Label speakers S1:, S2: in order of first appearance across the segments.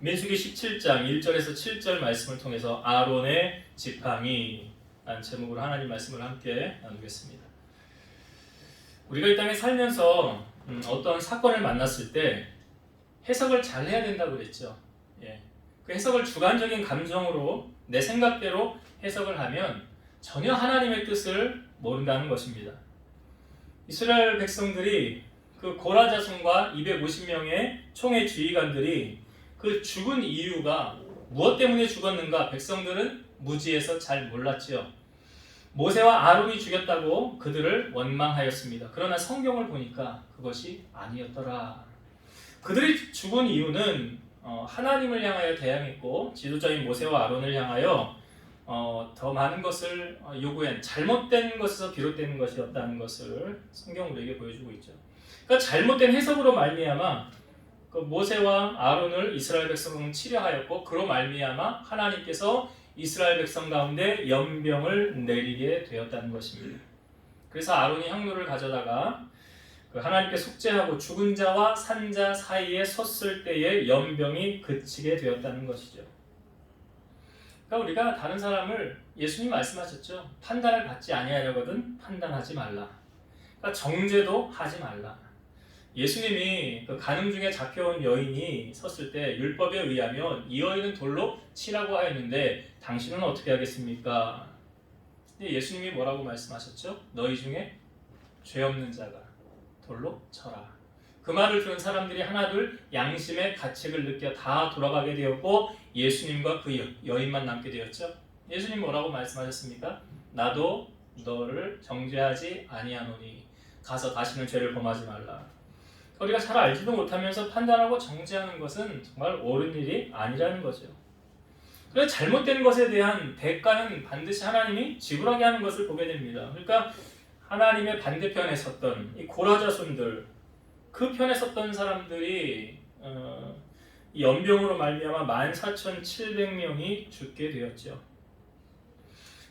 S1: 민수기 17장 1절에서 7절 말씀을 통해서 아론의 지팡이 라는 제목으로 하나님 말씀을 함께 나누겠습니다. 우리가 이 땅에 살면서 어떤 사건을 만났을 때 해석을 잘 해야 된다고 그랬죠. 그 해석을 주관적인 감정으로 내 생각대로 해석을 하면 전혀 하나님의 뜻을 모른다는 것입니다. 이스라엘 백성들이 그 고라 자손과 250명의 총회 지휘관들이 그 죽은 이유가 무엇 때문에 죽었는가 백성들은 무지해서 잘 몰랐지요. 모세와 아론이 죽였다고 그들을 원망하였습니다. 그러나 성경을 보니까 그것이 아니었더라. 그들이 죽은 이유는 하나님을 향하여 대항했고 지도자인 모세와 아론을 향하여 더 많은 것을 요구한 잘못된 것에서 비롯되는 것이었다는 것을 성경 우리에게 보여주고 있죠. 그러니까 잘못된 해석으로 말미암아 그 모세와 아론을 이스라엘 백성은 치려하였고 그로 말미암아 하나님께서 이스라엘 백성 가운데 연병을 내리게 되었다는 것입니다. 그래서 아론이 향로를 가져다가 그 하나님께 속죄하고 죽은 자와 산 자 사이에 섰을 때에 연병이 그치게 되었다는 것이죠. 그러니까 우리가 다른 사람을 예수님 말씀하셨죠. 판단을 받지 아니하려거든 판단하지 말라. 그러니까 정죄도 하지 말라. 예수님이 그 간음 중에 잡혀온 여인이 섰을 때 율법에 의하면 이 여인은 돌로 치라고 하였는데 당신은 어떻게 하겠습니까? 근데 예수님이 뭐라고 말씀하셨죠? 너희 중에 죄 없는 자가 돌로 쳐라. 그 말을 들은 사람들이 하나둘 양심의 가책을 느껴 다 돌아가게 되었고 예수님과 그 여인만 남게 되었죠. 예수님 뭐라고 말씀하셨습니까? 나도 너를 정죄하지 아니하노니 가서 다시는 죄를 범하지 말라. 우리가 잘 알지도 못하면서 판단하고 정죄하는 것은 정말 옳은 일이 아니라는 거죠. 그래서 잘못된 것에 대한 대가는 반드시 하나님이 지불하게 하는 것을 보게 됩니다. 그러니까 하나님의 반대편에 섰던 이 고라 자손들, 그 편에 섰던 사람들이 이 연병으로 말미암아 14,700명이 죽게 되었죠.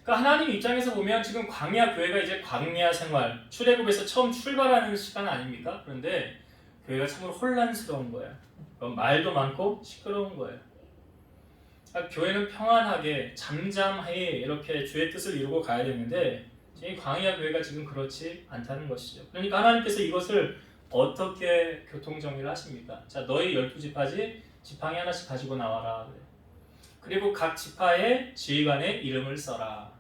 S1: 그러니까 하나님 입장에서 보면 지금 광야 교회가 이제 광야 생활, 출애굽에서 처음 출발하는 시간 아닙니까? 그런데 교회가 참으로 혼란스러운 거야. 말도 많고 시끄러운 거예요. 그러니까 교회는 평안하게 잠잠히 이렇게 주의 뜻을 이루고 가야 되는데 이 광야 교회가 지금 그렇지 않다는 것이죠. 그러니까 하나님께서 이것을 어떻게 교통정리를 하십니까? 자, 너희 12지파지 지팡이 하나씩 가지고 나와라. 그리고 각 지파의 지휘관의 이름을 써라.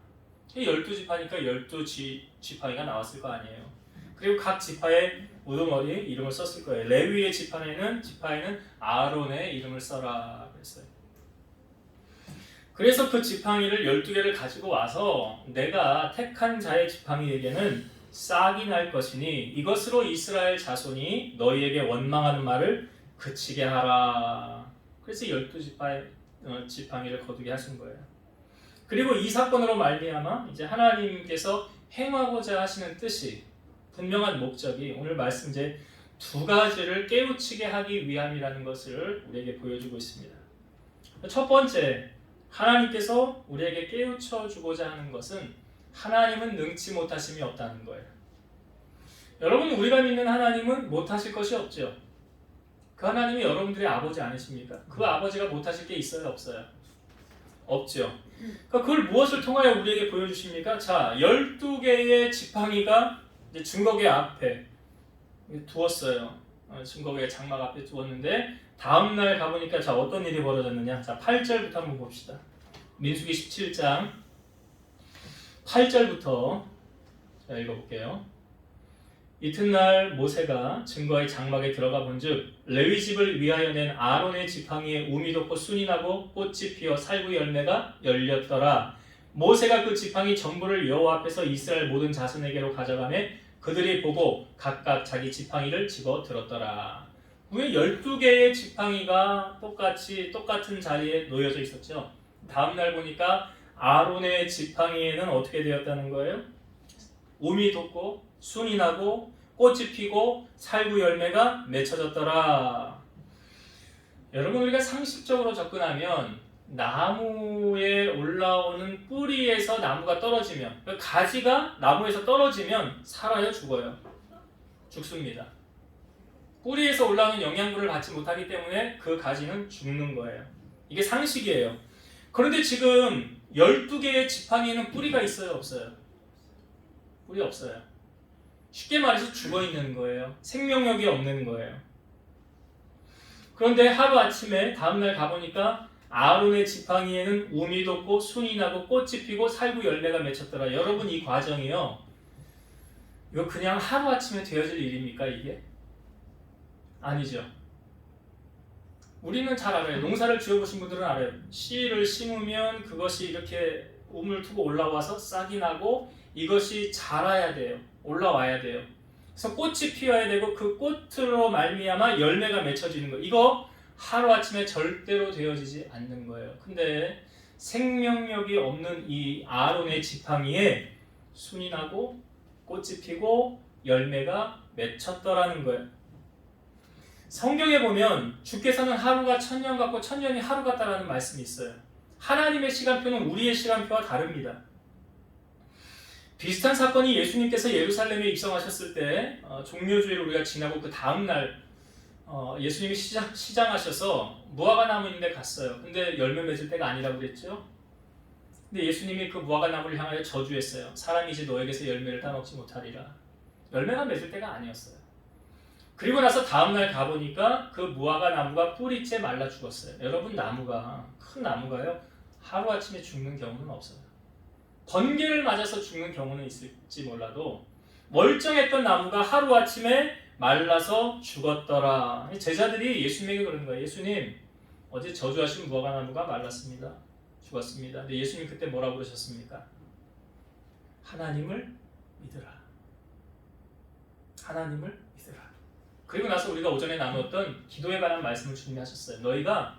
S1: 12지파니까 12지팡이가 나왔을 거 아니에요. 그리고 각 지파의 우두머리에 이름을 썼을 거예요. 레위의 지파에는 아론의 이름을 써라 그랬어요. 그래서 그 지팡이를 12개를 가지고 와서 내가 택한 자의 지팡이에게는 싹이 날 것이니 이것으로 이스라엘 자손이 너희에게 원망하는 말을 그치게 하라. 그래서 12지파의 지팡이를 거두게 하신 거예요. 그리고 이 사건으로 말미암아 이제 하나님께서 행하고자 하시는 뜻이 분명한 목적이 오늘 말씀 이제 두 가지를 깨우치게 하기 위함이라는 것을 우리에게 보여주고 있습니다. 첫 번째, 하나님께서 우리에게 깨우쳐 주고자 하는 것은 하나님은 능치 못하심이 없다는 거예요. 여러분, 우리가 믿는 하나님은 못하실 것이 없죠. 그 하나님이 여러분들의 아버지 아니십니까? 그 아버지가 못하실 게 있어요, 없어요? 없죠. 그러니까 그걸 무엇을 통하여 우리에게 보여주십니까? 자, 12개의 지팡이가 이제 증거궤 앞에 두었어요. 증거궤 장막 앞에 두었는데 다음날 가보니까 자 어떤 일이 벌어졌느냐? 자 8절부터 한번 봅시다. 민수기 17장 8절부터 자 읽어볼게요. 이튿날 모세가 증거의 장막에 들어가 본즉 레위 집을 위하여 낸 아론의 지팡이에 우미 돋고 순이 나고 꽃이 피어 살구 열매가 열렸더라. 모세가 그 지팡이 전부를 여호와 앞에서 이스라엘 모든 자손에게로 가져가매 그들이 보고 각각 자기 지팡이를 집어 들었더라. 왜 12개의 지팡이가 똑같은 자리에 놓여져 있었죠? 다음날 보니까 아론의 지팡이에는 어떻게 되었다는 거예요? 우미 돋고 순이 나고 꽃이 피고 살구 열매가 맺혀졌더라. 여러분, 우리가 상식적으로 접근하면 나무에 올라오는 뿌리에서 나무가 떨어지면 가지가 나무에서 떨어지면 살아요, 죽어요? 죽습니다. 뿌리에서 올라오는 영양분을 받지 못하기 때문에 그 가지는 죽는 거예요. 이게 상식이에요. 그런데 지금 12개의 지팡이에는 뿌리가 있어요, 없어요? 뿌리 없어요. 쉽게 말해서 죽어 있는 거예요. 생명력이 없는 거예요. 그런데 하루아침에 다음날 가보니까 아론의 지팡이에는 우미 돋고 순이 나고 꽃이 피고 살구 열매가 맺혔더라. 여러분, 이 과정이요, 이거 그냥 하루아침에 되어질 일입니까, 이게? 아니죠. 우리는 잘 알아요. 농사를 지어보신 분들은 알아요. 씨를 심으면 그것이 이렇게 우물 트고 올라와서 싹이 나고 이것이 자라야 돼요. 올라와야 돼요. 그래서 꽃이 피어야 되고 그 꽃으로 말미암아 열매가 맺혀지는 거. 이거 하루아침에 절대로 되어지지 않는 거예요. 근데 생명력이 없는 이 아론의 지팡이에 순이 나고 꽃이 피고 열매가 맺혔더라는 거예요. 성경에 보면 주께서는 하루가 천년 같고 천년이 하루 같다라는 말씀이 있어요. 하나님의 시간표는 우리의 시간표와 다릅니다. 비슷한 사건이 예수님께서 예루살렘에 입성하셨을 때 종려주일을 우리가 지나고 그 다음날 예수님이 시장하셔서 무화과 나무 있는 데 갔어요. 근데 열매 맺을 때가 아니라고 그랬죠. 근데 예수님이 그 무화과 나무를 향하여 저주했어요. 사람이 이제 너에게서 열매를 따먹지 못하리라. 열매가 맺을 때가 아니었어요. 그리고 나서 다음날 가보니까 그 무화과 나무가 뿌리째 말라 죽었어요. 여러분, 큰 나무가요, 하루아침에 죽는 경우는 없어요. 번개를 맞아서 죽는 경우는 있을지 몰라도 멀쩡했던 나무가 하루아침에 말라서 죽었더라. 제자들이 예수님에게 그러는 거예요. 예수님, 어제 저주하신 무화과 나무가 말랐습니다. 죽었습니다. 근데 예수님 그때 뭐라고 그러셨습니까? 하나님을 믿으라. 하나님을 믿으라. 그리고 나서 우리가 오전에 나누었던 기도에 관한 말씀을 주님이 하셨어요. 너희가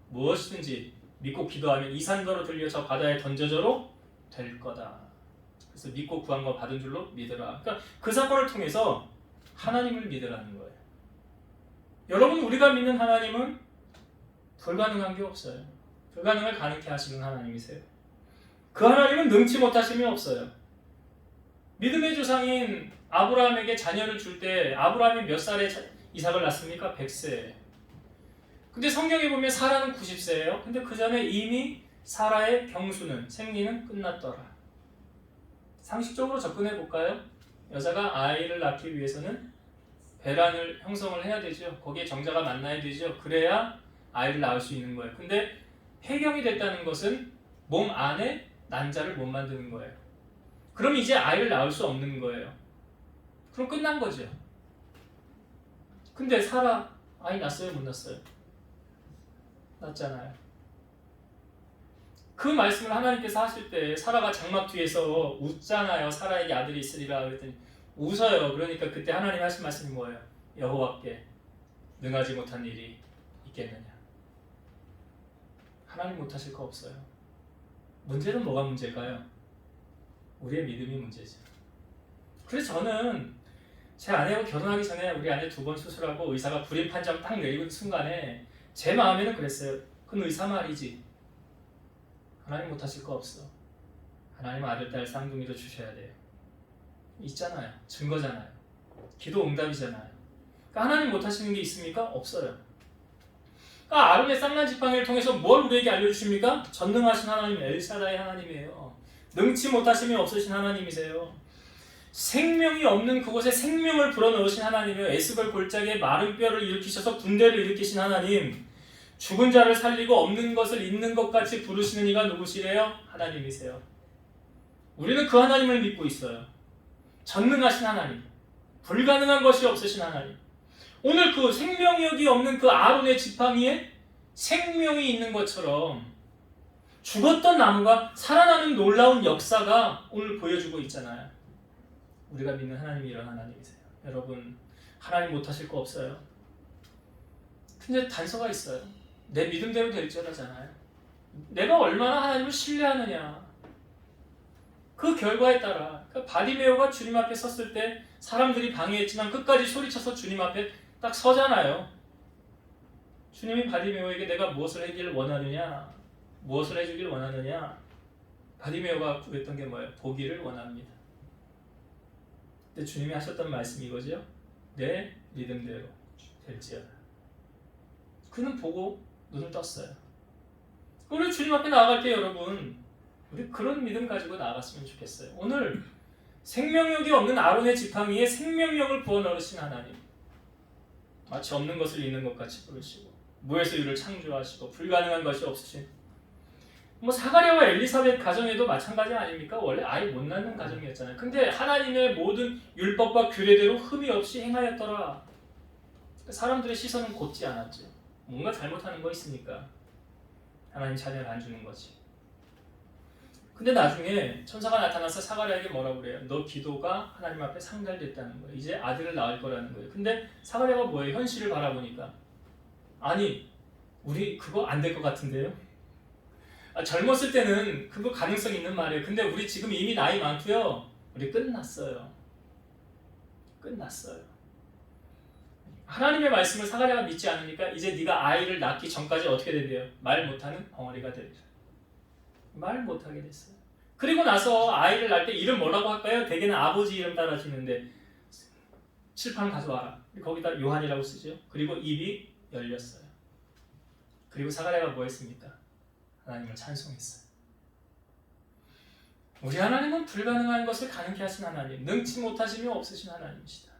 S1: 무엇이든지 믿고 기도하면 이 산더러 들려 저 바다에 던져져로 될 거다. 그래서 믿고 구한 거 받은 줄로 믿으라. 그러니까 그 사건을 통해서 하나님을 믿으라는 거예요. 여러분, 우리가 믿는 하나님은 불가능한 게 없어요. 불가능을 가능케 하시는 하나님이세요. 그 하나님은 능치 못하심이 없어요. 믿음의 조상인 아브라함에게 자녀를 줄 때 아브라함이 몇 살에 이삭을 낳습니까? 100세. 근데 성경에 보면 사라는 90세예요. 근데 그 전에 이미 사라의 병수는, 생리는 끝났더라. 상식적으로 접근해 볼까요? 여자가 아이를 낳기 위해서는 배란을 형성을 해야 되죠. 거기에 정자가 만나야 되죠. 그래야 아이를 낳을 수 있는 거예요. 근데 폐경이 됐다는 것은 몸 안에 난자를 못 만드는 거예요. 그럼 이제 아이를 낳을 수 없는 거예요. 그럼 끝난 거죠. 근데 사라 아이 낳았어요? 못 낳았어요? 낳았잖아요. 그 말씀을 하나님께서 하실 때 사라가 장막 뒤에서 웃잖아요. 사라에게 아들이 있으리라 그랬더니 웃어요. 그러니까 그때 하나님 하신 말씀이 뭐예요? 여호와께 능하지 못한 일이 있겠느냐. 하나님 못하실 거 없어요. 문제는 뭐가 문제일까요? 우리의 믿음이 문제죠. 그래서 저는 제 아내하고 결혼하기 전에 우리 아내 2번 수술하고 의사가 불임 판정 딱 내리는 순간에 제 마음에는 그랬어요. 그건 의사 말이지. 하나님 못하실 거 없어. 하나님 아들, 딸 쌍둥이도 주셔야 돼요. 있잖아요. 증거잖아요. 기도 응답이잖아요. 그러니까 하나님 못하시는 게 있습니까? 없어요. 그러니까 아론의 쌍난 지팡이를 통해서 뭘 우리에게 알려주십니까? 전능하신 하나님, 엘사다의 하나님이에요. 능치 못하심이 없으신 하나님이세요. 생명이 없는 그곳에 생명을 불어넣으신 하나님이에요. 에스겔 골짜기에 마른 뼈를 일으키셔서 군대를 일으키신 하나님. 죽은 자를 살리고 없는 것을 있는 것 같이 부르시는 이가 누구시래요? 하나님이세요. 우리는 그 하나님을 믿고 있어요. 전능하신 하나님, 불가능한 것이 없으신 하나님. 오늘 그 생명력이 없는 그 아론의 지팡이에 생명이 있는 것처럼 죽었던 나무가 살아나는 놀라운 역사가 오늘 보여주고 있잖아요. 우리가 믿는 하나님이 이런 하나님이세요. 여러분, 하나님 못하실 거 없어요. 근데 단서가 있어요. 내 믿음대로 될 줄 알잖아요. 내가 얼마나 하나님을 신뢰하느냐. 그 결과에 따라 바디메오가 주님 앞에 섰을 때 사람들이 방해했지만 끝까지 소리쳐서 주님 앞에 딱 서잖아요. 주님이 바디메오에게 내가 무엇을 하기를 원하느냐, 무엇을 해주기를 원하느냐. 바디메오가 구했던 게 뭐예요? 보기를 원합니다. 근데 주님이 하셨던 말씀이 이거죠. 내 믿음대로 될지어다. 그는 보고 눈을 떴어요. 우리 주님 앞에 나아갈 때 여러분, 우리 그런 믿음 가지고 나아갔으면 좋겠어요. 오늘 생명력이 없는 아론의 지팡이에 생명력을 부어넣으신 하나님, 마치 없는 것을 있는 것 같이 부르시고 무에서 유를 창조하시고 불가능한 것이 없으신, 사가랴와 엘리사벳 가정에도 마찬가지 아닙니까? 원래 아이 못 낳는 가정이었잖아요. 근데 하나님의 모든 율법과 규례대로 흠이 없이 행하였더라. 사람들의 시선은 곧지 않았죠. 뭔가 잘못하는 거 있으니까 하나님 자녀를 안 주는 거지. 근데 나중에 천사가 나타나서 사가랴에게 뭐라고 그래요? 너 기도가 하나님 앞에 상달됐다는 거예요. 이제 아들을 낳을 거라는 거예요. 근데 사가랴가 뭐예요? 현실을 바라보니까, 아니 우리 그거 안 될 것 같은데요? 젊었을 때는 그거 가능성 있는 말이에요. 근데 우리 지금 이미 나이 많고요. 우리 끝났어요. 끝났어요. 하나님의 말씀을 사가랴가 믿지 않으니까 이제 네가 아이를 낳기 전까지 어떻게 된대요? 말 못하는 벙어리가 됩니다. 말 못하게 됐어요. 그리고 나서 아이를 낳을 때 이름 뭐라고 할까요? 대개는 아버지 이름 따라지는데 칠판 가져와라. 거기다 요한이라고 쓰죠. 그리고 입이 열렸어요. 그리고 사가랴가 뭐 했습니까? 하나님을 찬송했어요. 우리 하나님은 불가능한 것을 가능케 하신 하나님, 능치 못하심이 없으신 하나님이시다.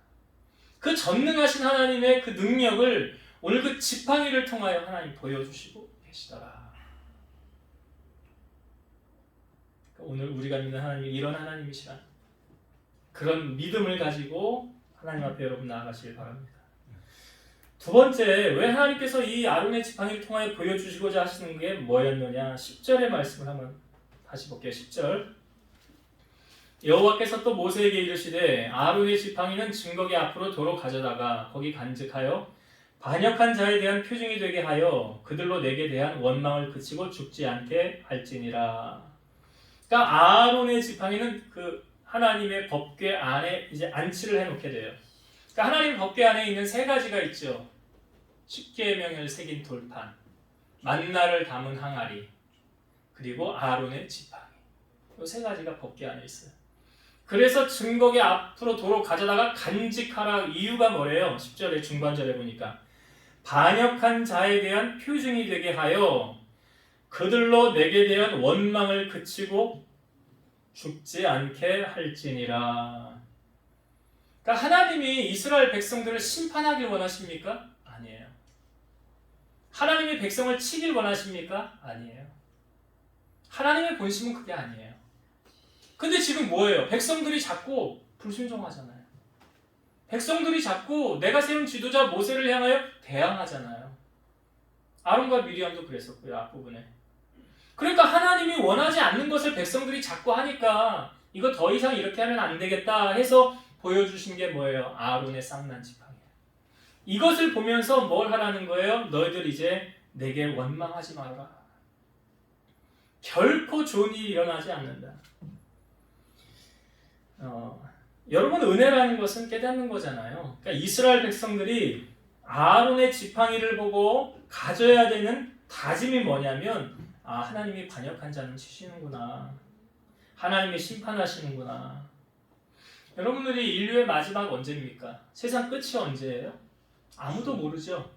S1: 그 전능하신 하나님의 그 능력을 오늘 그 지팡이를 통하여 하나님 보여주시고 계시더라. 오늘 우리가 믿는 하나님이 이런 하나님이시라, 그런 믿음을 가지고 하나님 앞에 여러분 나아가시길 바랍니다. 두 번째, 왜 하나님께서 이 아론의 지팡이를 통하여 보여주시고자 하시는 게 뭐였느냐? 10절의 말씀을 한번 다시 볼게요. 10절. 여호와께서 또 모세에게 이르시되 아론의 지팡이는 증거기 앞으로 도로 가져다가 거기 간직하여 반역한 자에 대한 표징이 되게 하여 그들로 내게 대한 원망을 그치고 죽지 않게 할지니라. 그러니까 아론의 지팡이는 그 하나님의 법궤 안에 이제 안치를 해놓게 돼요. 그러니까 하나님 법궤 안에 있는 세 가지가 있죠. 십계명을 새긴 돌판, 만나를 담은 항아리, 그리고 아론의 지팡이. 이 세 가지가 법궤 안에 있어요. 그래서 증거기 앞으로 도로 가져다가 간직하라. 이유가 뭐래요? 10절의 중반절에 보니까 반역한 자에 대한 표징이 되게 하여 그들로 내게 대한 원망을 그치고 죽지 않게 할지니라. 그러니까 하나님이 이스라엘 백성들을 심판하길 원하십니까? 아니에요. 하나님이 백성을 치길 원하십니까? 아니에요. 하나님의 본심은 그게 아니에요. 근데 지금 뭐예요? 백성들이 자꾸 불순종하잖아요. 백성들이 자꾸 내가 세운 지도자 모세를 향하여 대항하잖아요. 아론과 미리암도 그랬었고요, 앞부분에. 그러니까 하나님이 원하지 않는 것을 백성들이 자꾸 하니까 이거 더 이상 이렇게 하면 안 되겠다 해서 보여주신 게 뭐예요? 아론의 쌍난 지팡이에요. 이것을 보면서 뭘 하라는 거예요? 너희들 이제 내게 원망하지 마라. 결코 좋은 일이 일어나지 않는다. 여러분, 은혜라는 것은 깨닫는 거잖아요. 그러니까 이스라엘 백성들이 아론의 지팡이를 보고 가져야 되는 다짐이 뭐냐면, 하나님이 반역한 자는 치시는구나. 하나님이 심판하시는구나. 여러분들이 인류의 마지막 언제입니까? 세상 끝이 언제예요? 아무도 모르죠.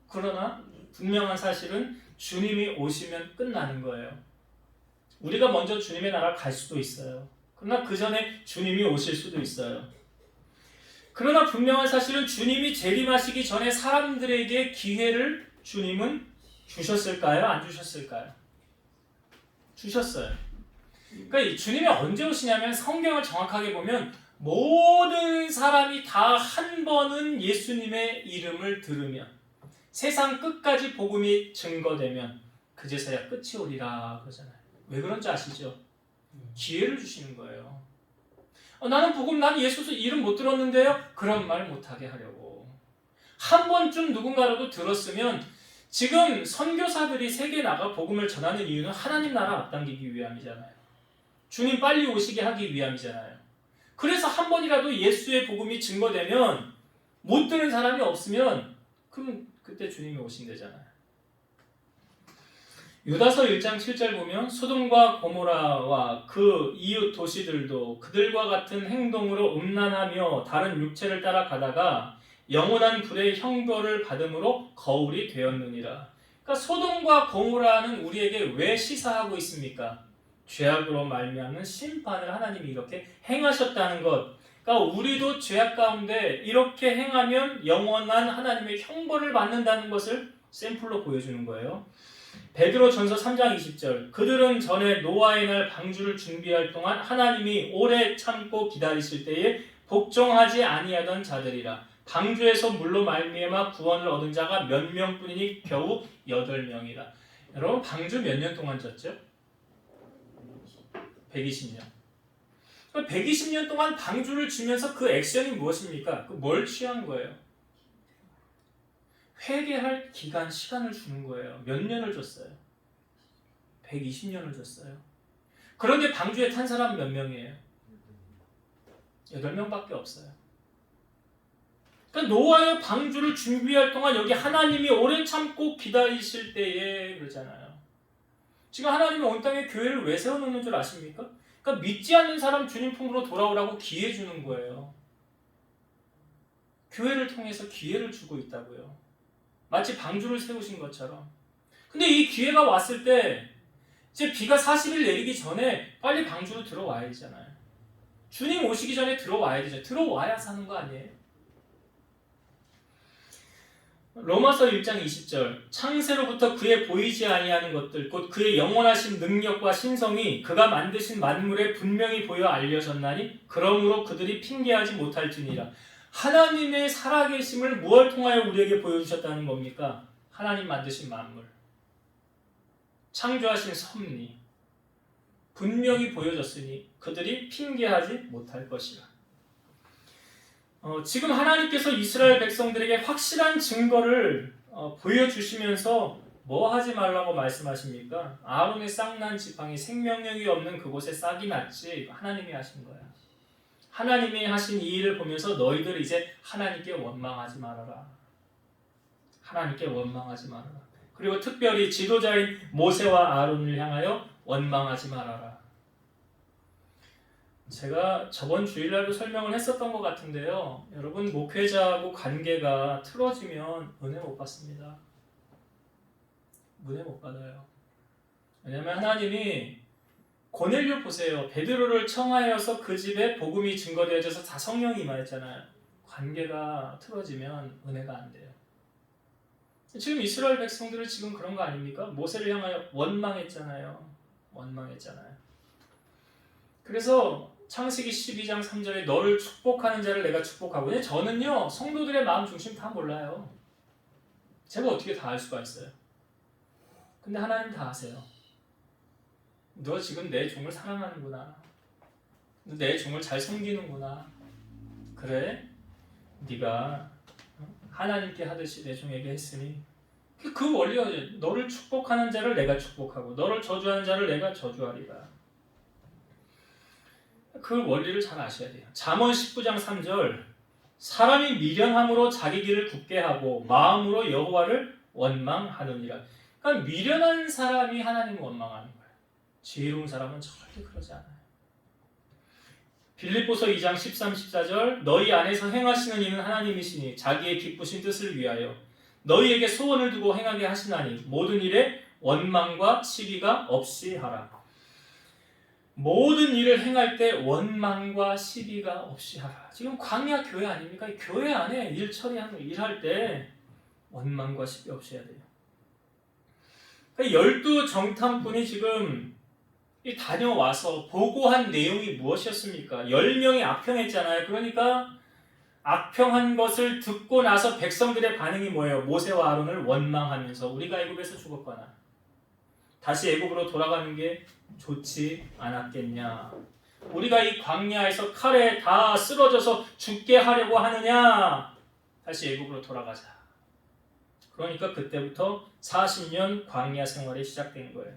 S1: 그러나 분명한 사실은 주님이 오시면 끝나는 거예요. 우리가 먼저 주님의 나라 갈 수도 있어요. 그러나 그 전에 주님이 오실 수도 있어요. 그러나 분명한 사실은 주님이 재림하시기 전에 사람들에게 기회를 주님은 주셨을까요? 안 주셨을까요? 주셨어요. 그러니까 주님이 언제 오시냐면 성경을 정확하게 보면 모든 사람이 다 한 번은 예수님의 이름을 들으면 세상 끝까지 복음이 증거되면 그제서야 끝이 오리라 그러잖아요. 왜 그런지 아시죠? 기회를 주시는 거예요. 나는 예수 이름 못 들었는데요? 그런 말 못하게 하려고. 한 번쯤 누군가라도 들었으면 지금 선교사들이 세계에 나가 복음을 전하는 이유는 하나님 나라 앞당기기 위함이잖아요. 주님 빨리 오시게 하기 위함이잖아요. 그래서 한 번이라도 예수의 복음이 증거되면 못 들은 사람이 없으면 그럼 그때 주님이 오신대잖아요. 유다서 1장 7절 보면 소돔과 고모라와 그 이웃 도시들도 그들과 같은 행동으로 음란하며 다른 육체를 따라 가다가 영원한 불의 형벌을 받음으로 거울이 되었느니라. 그러니까 소돔과 고모라는 우리에게 왜 시사하고 있습니까? 죄악으로 말미암는 심판을 하나님이 이렇게 행하셨다는 것. 그러니까 우리도 죄악 가운데 이렇게 행하면 영원한 하나님의 형벌을 받는다는 것을 샘플로 보여주는 거예요. 베드로전서 3장 20절 그들은 전에 노아의 날 방주를 준비할 동안 하나님이 오래 참고 기다리실 때에 복종하지 아니하던 자들이라. 방주에서 물로 말미암아 구원을 얻은 자가 몇 명뿐이니 겨우 8명이라. 여러분 방주 몇 년 동안 졌죠? 120년. 120년 동안 방주를 주면서 그 액션이 무엇입니까? 뭘 취한 거예요? 회개할 기간, 시간을 주는 거예요. 몇 년을 줬어요? 120년을 줬어요. 그런데 방주에 탄 사람 몇 명이에요? 8명밖에 없어요. 그러니까 노아의 방주를 준비할 동안 여기 하나님이 오래 참고 기다리실 때에 그러잖아요. 지금 하나님은 온 땅에 교회를 왜 세워놓는 줄 아십니까? 그러니까 믿지 않는 사람 주님 품으로 돌아오라고 기회 주는 거예요. 교회를 통해서 기회를 주고 있다고요. 마치 방주를 세우신 것처럼. 근데 이 기회가 왔을 때 이제 비가 40일 내리기 전에 빨리 방주로 들어와야 되잖아요. 주님 오시기 전에 들어와야 되죠. 들어와야 사는 거 아니에요? 로마서 1장 20절 창세로부터 그의 보이지 아니하는 것들 곧 그의 영원하신 능력과 신성이 그가 만드신 만물에 분명히 보여 알려졌나니 그러므로 그들이 핑계하지 못할지니라. 하나님의 살아계심을 무엇을 통하여 우리에게 보여주셨다는 겁니까? 하나님 만드신 만물, 창조하신 섭리 분명히 보여졌으니 그들이 핑계하지 못할 것이라. 지금 하나님께서 이스라엘 백성들에게 확실한 증거를 보여주시면서 뭐 하지 말라고 말씀하십니까? 아론의 싹난 지팡이 생명력이 없는 그곳에 싹이 났지 하나님이 하신 거야. 하나님이 하신 이 일을 보면서 너희들 이제 하나님께 원망하지 말아라. 하나님께 원망하지 말아라. 그리고 특별히 지도자인 모세와 아론을 향하여 원망하지 말아라. 제가 저번 주일날도 설명을 했었던 것 같은데요. 여러분 목회자하고 관계가 틀어지면 은혜 못 받습니다. 은혜 못 받아요. 왜냐하면 하나님이 고넬료 보세요. 베드로를 청하여서 그 집에 복음이 증거되어져서 다 성령이 임하였잖아요. 관계가 틀어지면 은혜가 안 돼요. 지금 이스라엘 백성들은 지금 그런 거 아닙니까? 모세를 향하여 원망했잖아요. 원망했잖아요. 그래서 창세기 12장 3절에 너를 축복하는 자를 내가 축복하고 저는요 성도들의 마음 중심 다 몰라요. 제가 어떻게 다 알 수가 있어요? 근데 하나님 다 아세요. 너 지금 내 종을 사랑하는구나. 내 종을 잘 섬기는구나. 그래? 네가 하나님께 하듯이 내 종에게 했으니 그 원리가 너를 축복하는 자를 내가 축복하고 너를 저주하는 자를 내가 저주하리라. 그 원리를 잘 아셔야 돼요. 잠언 19장 3절 사람이 미련함으로 자기 길을 굳게 하고 마음으로 여호와를 원망하느니라. 그러니까 미련한 사람이 하나님을 원망하는 거예요. 지혜로운 사람은 절대 그러지 않아요. 빌립보서 2장 13, 14절 너희 안에서 행하시는 이는 하나님이시니 자기의 기쁘신 뜻을 위하여 너희에게 소원을 두고 행하게 하시나니 모든 일에 원망과 시비가 없이 하라. 모든 일을 행할 때 원망과 시비가 없이 하라. 지금 광야 교회 아닙니까? 교회 안에 일 처리하는 일할 때 원망과 시비 없이 해야 돼요. 그러니까 12정탐꾼이 지금 다녀와서 보고한 내용이 무엇이었습니까? 10명이 악평했잖아요. 그러니까 악평한 것을 듣고 나서 백성들의 반응이 뭐예요? 모세와 아론을 원망하면서 우리가 애굽에서 죽었거나 다시 애굽으로 돌아가는 게 좋지 않았겠냐? 우리가 이 광야에서 칼에 다 쓰러져서 죽게 하려고 하느냐? 다시 애굽으로 돌아가자. 그러니까 그때부터 40년 광야 생활이 시작된 거예요.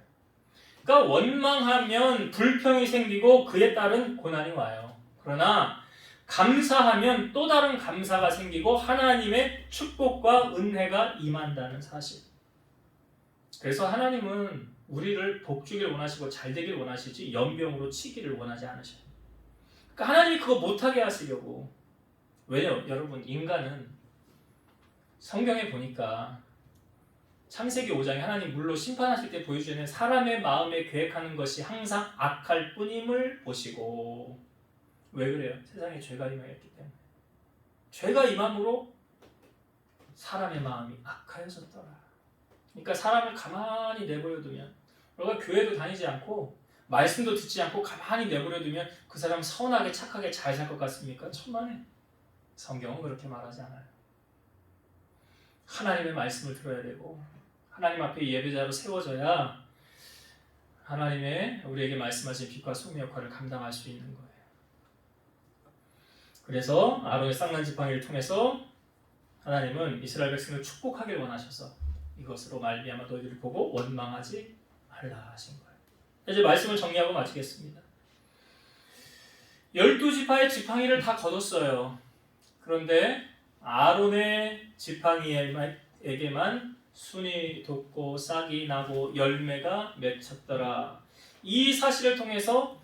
S1: 그러니까 원망하면 불평이 생기고 그에 따른 고난이 와요. 그러나 감사하면 또 다른 감사가 생기고 하나님의 축복과 은혜가 임한다는 사실. 그래서 하나님은 우리를 복주길 원하시고 잘되길 원하시지 연병으로 치기를 원하지 않으셔요. 그러니까 하나님이 그거 못하게 하시려고. 왜요? 여러분 인간은 성경에 보니까 창세기 5장에 하나님 물로 심판하실 때 보여주는 사람의 마음에 계획하는 것이 항상 악할 뿐임을 보시고, 왜 그래요? 세상에 죄가 임하였기 때문에. 죄가 임함으로 사람의 마음이 악하여졌더라. 그러니까 사람을 가만히 내버려두면, 우리가 교회도 다니지 않고 말씀도 듣지 않고 가만히 내버려두면 그 사람 선하게 착하게 잘 살 것 같습니까? 천만에. 성경은 그렇게 말하지 않아요. 하나님의 말씀을 들어야 되고 하나님 앞에 예배자로 세워져야 하나님의 우리에게 말씀하신 빛과 소금의 역할을 감당할 수 있는 거예요. 그래서 아론의 쌍난 지팡이를 통해서 하나님은 이스라엘 백성을 축복하길 원하셔서 이것으로 말미암아 너희들을 보고 원망하지 말라 하신 거예요. 이제 말씀을 정리하고 마치겠습니다. 12지파의 지팡이를 다 거뒀어요. 그런데 아론의 지팡이에게만 순이 돋고 싹이 나고 열매가 맺혔더라. 이 사실을 통해서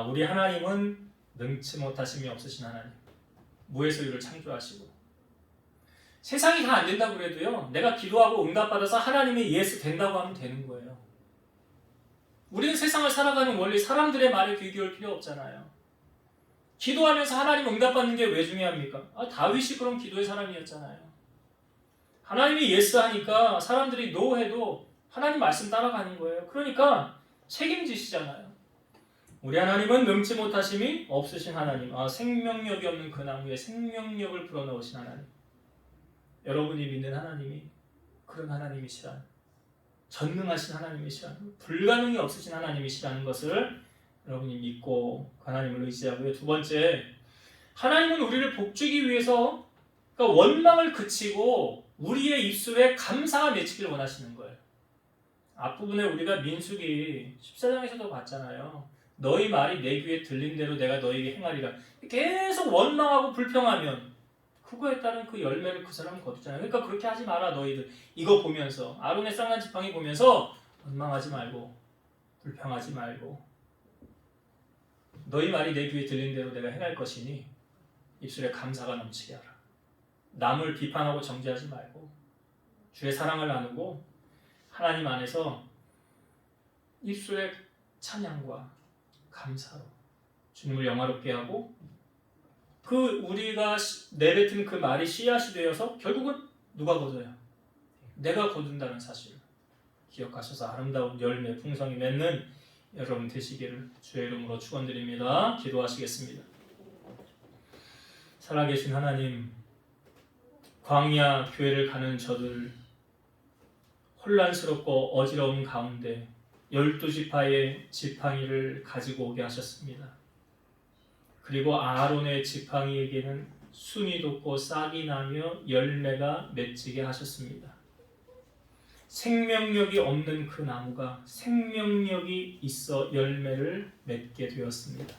S1: 우리 하나님은 능치 못하심이 없으신 하나님, 무에서 유를 창조하시고, 세상이 다 안 된다고 그래도요, 내가 기도하고 응답받아서 하나님의 예수 된다고 하면 되는 거예요. 우리는 세상을 살아가는 원리, 사람들의 말에 귀 기울 필요 없잖아요. 기도하면서 하나님 응답받는 게 왜 중요합니까? 다윗이 그럼 기도의 사람이었잖아요. 하나님이 예스 하니까 사람들이 노 해도 하나님 말씀 따라가는 거예요. 그러니까 책임지시잖아요. 우리 하나님은 능치 못하심이 없으신 하나님, 생명력이 없는 그 나무에 생명력을 불어넣으신 하나님, 여러분이 믿는 하나님이 그런 하나님이시라는, 전능하신 하나님이시라는, 불가능이 없으신 하나님이시라는 것을 여러분이 믿고 하나님을 의지하고요. 두 번째, 하나님은 우리를 복주기 위해서, 그러니까 원망을 그치고 우리의 입술에 감사가 맺히기를 원하시는 거예요. 앞부분에 우리가 민수기 14장에서도 봤잖아요. 너희 말이 내 귀에 들린 대로 내가 너희에게 행하리라. 계속 원망하고 불평하면 그거에 따른 그 열매를 그 사람은 거두잖아요. 그러니까 그렇게 하지 마라 너희들. 이거 보면서, 아론의 쌍난 지팡이 보면서 원망하지 말고 불평하지 말고 너희 말이 내 귀에 들린 대로 내가 행할 것이니 입술에 감사가 넘치게 하라. 남을 비판하고 정죄하지 말고 주의 사랑을 나누고 하나님 안에서 입술에 찬양과 감사로 주님을 영화롭게 하고, 그 우리가 내뱉은 그 말이 씨앗이 되어서 결국은 누가 거둬요? 내가 거둔다는 사실을 기억하셔서 아름다운 열매 풍성히 맺는 여러분 되시기를 주의 이름으로 축원드립니다. 기도하시겠습니다. 살아계신 하나님, 광야 교회를 가는 저들 혼란스럽고 어지러운 가운데 12지파의 지팡이를 가지고 오게 하셨습니다. 그리고 아론의 지팡이에게는 순이 돋고 싹이 나며 열매가 맺히게 하셨습니다. 생명력이 없는 그 나무가 생명력이 있어 열매를 맺게 되었습니다.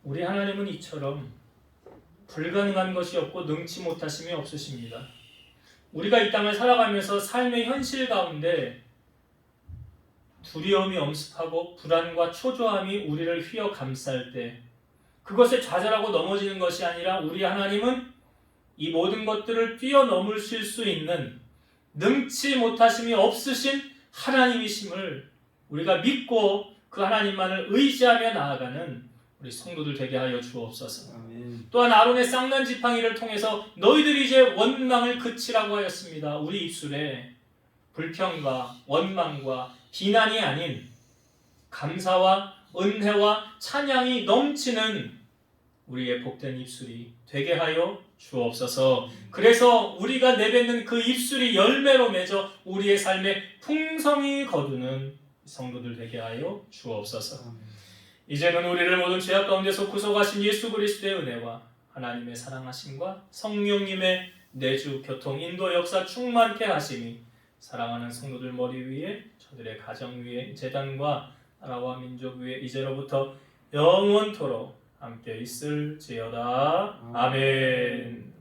S1: 우리 하나님은 이처럼 불가능한 것이 없고 능치 못하심이 없으십니다. 우리가 이 땅을 살아가면서 삶의 현실 가운데 두려움이 엄습하고 불안과 초조함이 우리를 휘어 감쌀 때 그것에 좌절하고 넘어지는 것이 아니라 우리 하나님은 이 모든 것들을 뛰어넘으실 수 있는 능치 못하심이 없으신 하나님이심을 우리가 믿고 그 하나님만을 의지하며 나아가는 우리 성도들 되게 하여 주옵소서. 아멘. 또한 아론의 쌍난 지팡이를 통해서 너희들이 이제 원망을 그치라고 하였습니다. 우리 입술에 불평과 원망과 비난이 아닌 감사와 은혜와 찬양이 넘치는 우리의 복된 입술이 되게 하여 주옵소서. 그래서 우리가 내뱉는 그 입술이 열매로 맺어 우리의 삶에 풍성히 거두는 성도들 되게 하여 주옵소서. 이제는 우리를 모든 죄악 가운데서 구속하신 예수 그리스도의 은혜와 하나님의 사랑하심과 성령님의 내주 교통 인도 역사 충만케 하심이 사랑하는 성도들 머리 위에, 저들의 가정 위에, 제단과 나라와 민족 위에 이제로부터 영원토록 함께 있을지어다. 아멘.